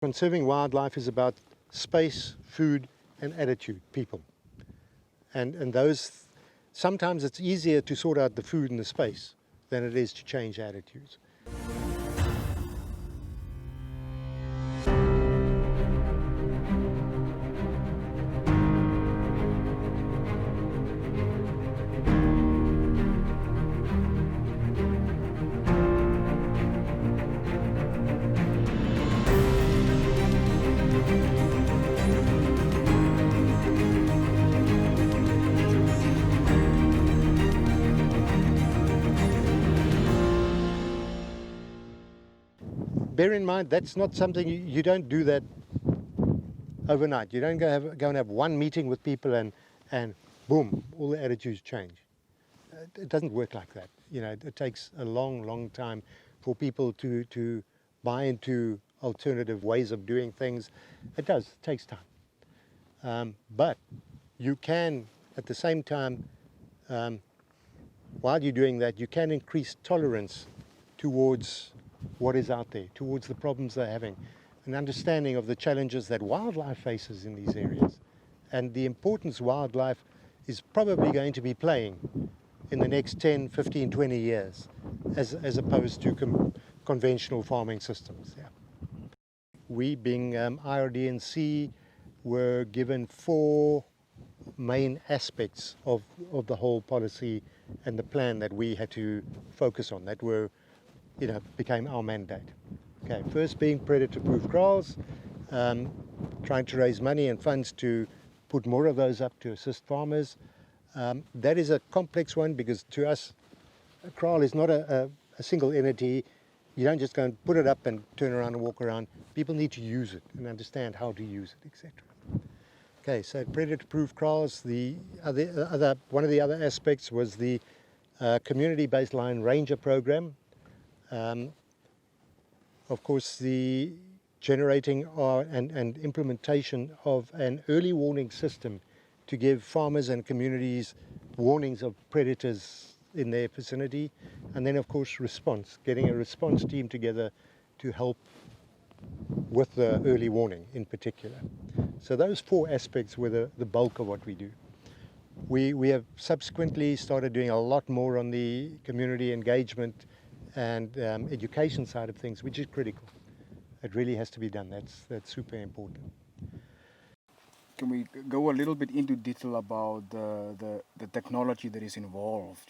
Conserving wildlife is about space, food, and attitude, people. And those, sometimes it's easier to sort out the food and the space than it is to change attitudes. Bear in mind, that's not something, you don't do that overnight. You don't go and have one meeting with people and boom, all the attitudes change. It doesn't work like that. You know, it takes a long, long time for people to buy into alternative ways of doing things. It takes time. But you can, at the same time, while you're doing that, you can increase tolerance towards what is out there, towards the problems they're having, an understanding of the challenges that wildlife faces in these areas, and the importance wildlife is probably going to be playing in the next 10, 15, 20 years, as opposed to conventional farming systems. Yeah. We, being IRDNC, were given 4 main aspects of the whole policy and the plan that we had to focus on, that were, became our mandate. Okay, first being predator-proof kraals, trying to raise money and funds to put more of those up to assist farmers. That is a complex one because to us, a kraal is not a single entity. You don't just go and put it up and turn around and walk around. People need to use it and understand how to use it, etc. Okay, so predator-proof kraals. One of the other aspects was the community-based lion ranger program. Of course, the generating and implementation of an early warning system to give farmers and communities warnings of predators in their vicinity, and then of course response, getting a response team together to help with the early warning in particular. So those 4 aspects were the bulk of what we do. We have subsequently started doing a lot more on the community engagement and education side of things, which is critical. It really has to be done. That's super important. Can we go a little bit into detail about the technology that is involved,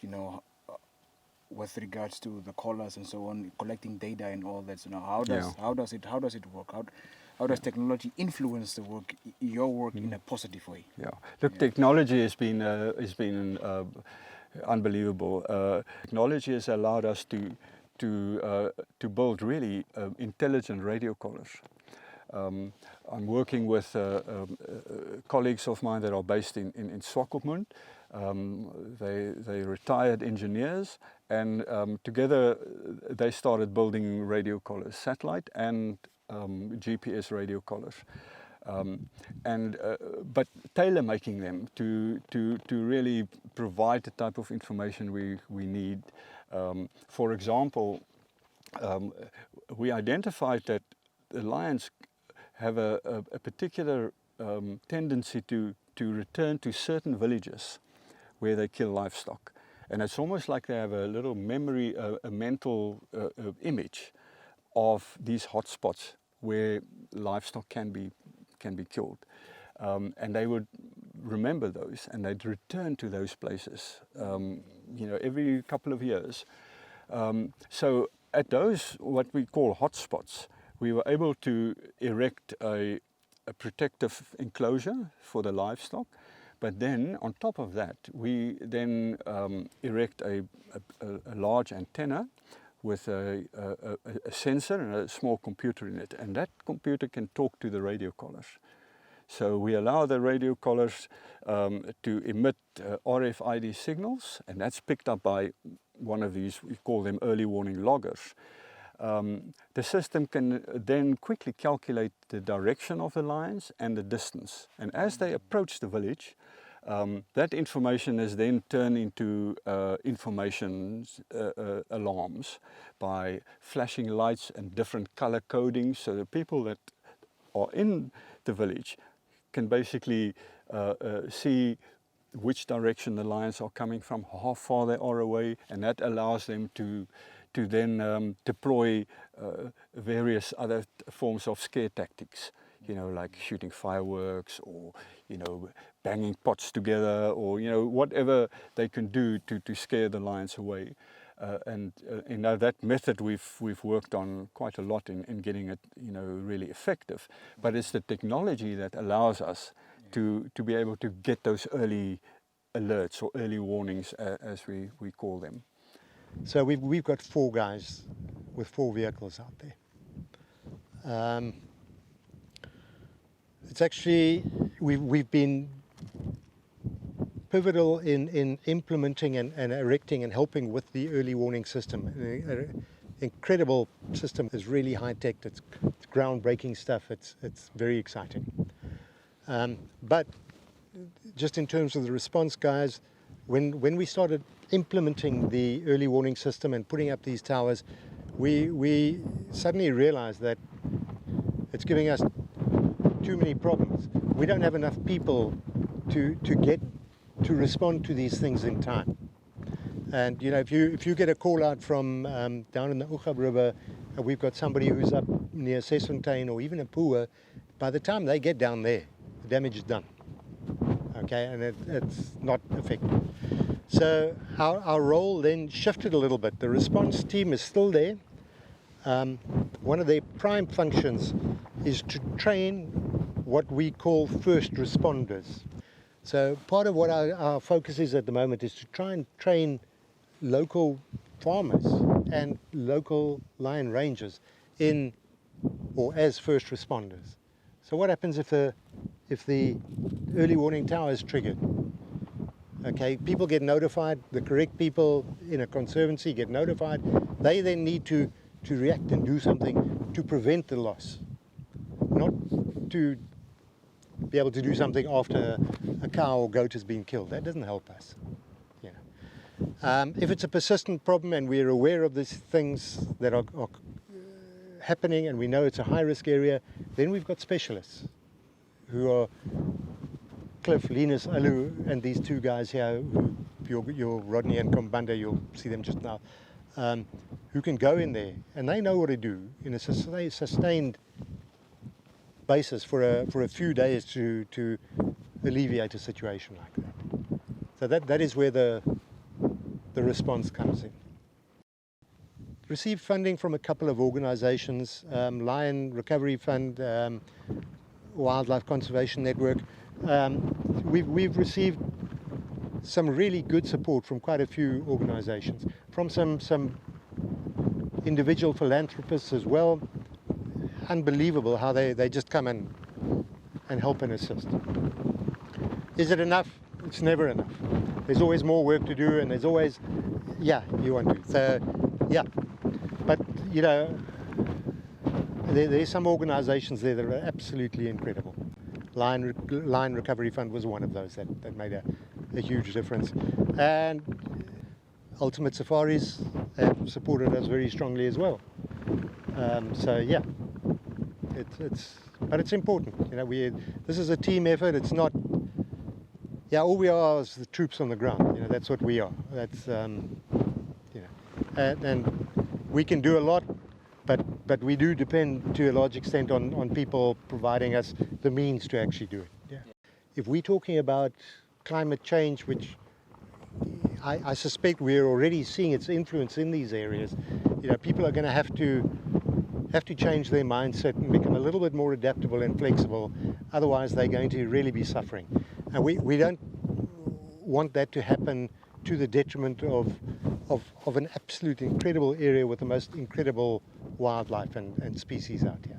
with regards to the collars and so on, collecting data and all that? So now, how does it work? How does technology influence the work, your work, in a positive way? Yeah, look, technology has been unbelievable. Technology has allowed us to build really intelligent radio collars. I'm working with colleagues of mine that are based in Swakopmund. They retired engineers, and together they started building radio collars, satellite and GPS radio collars. But tailor making them to really provide the type of information we need. For example, we identified that the lions have a particular tendency to return to certain villages where they kill livestock, and it's almost like they have a little memory, a mental image of these hotspots where livestock can be killed, and they would remember those, and they'd return to those places, every couple of years. So at those, what we call hotspots, we were able to erect a protective enclosure for the livestock, but then on top of that, we then erect a large antenna with a sensor and a small computer in it, and that computer can talk to the radio collars. So we allow the radio collars to emit RFID signals, and that's picked up by one of these, we call them early warning loggers. The system can then quickly calculate the direction of the lions and the distance, and as they approach the village, that information is then turned into alarms by flashing lights and different color coding, so the people that are in the village can basically see which direction the lions are coming from, how far they are away, and that allows them to then deploy various other forms of scare tactics, you know, like shooting fireworks or, you know, banging pots together, or, you know, whatever they can do to scare the lions away. You know, that method we've worked on quite a lot in getting it, you know, really effective. But it's the technology that allows us to be able to get those early alerts or early warnings, as we call them. So we've got 4 guys with 4 vehicles out there. It's actually, we've been pivotal in implementing and erecting and helping with the early warning system. An incredible system. It's really high-tech, it's groundbreaking stuff, it's very exciting. But just in terms of the response guys, when we started implementing the early warning system and putting up these towers, we suddenly realized that it's giving us too many problems. We don't have enough people to respond to these things in time. And you know, if you get a call out from down in the Oegab River, and we've got somebody who's up near Sesfontein or even Apua, by the time they get down there, the damage is done. Okay, and it's not effective. So our role then shifted a little bit. The response team is still there. One of their prime functions is to train what we call first responders. So part of what our focus is at the moment is to try and train local farmers and local lion rangers in or as first responders. So what happens if the early warning tower is triggered? Okay, people get notified, the correct people in a conservancy get notified. They then need to react and do something to prevent the loss, not to be able to do something after a cow or goat has been killed. That doesn't help us. You know. If it's a persistent problem and we're aware of these things that are happening and we know it's a high-risk area, then we've got specialists who are Cliff, Linus, Alu, and these 2 guys here, your Rodney and Kombanda, you'll see them just now, who can go in there and they know what to do in a sustained basis for a few days to alleviate a situation like that. So that is where the response comes in. Received funding from a couple of organizations, Lion Recovery Fund, Wildlife Conservation Network. We've received some really good support from quite a few organizations, from some individual philanthropists as well. Unbelievable how they just come and help and assist. Is it enough? It's never enough. There's always more work to do, and there's always, yeah, you want to. So, yeah. But, you know, there's some organizations there that are absolutely incredible. Lion Recovery Fund was one of those that made a huge difference. And Ultimate Safaris have supported us very strongly as well. So, yeah. But it's important, you know. This is a team effort. It's not. Yeah, all we are is the troops on the ground. You know, that's what we are. That's you know, and we can do a lot, but we do depend to a large extent on people providing us the means to actually do it. Yeah. If we're talking about climate change, which I suspect we're already seeing its influence in these areas, you know, people are going to have to change their mindset and become a little bit more adaptable and flexible. Otherwise, they're going to really be suffering. And we don't want that to happen to the detriment of an absolute incredible area with the most incredible wildlife and species out here.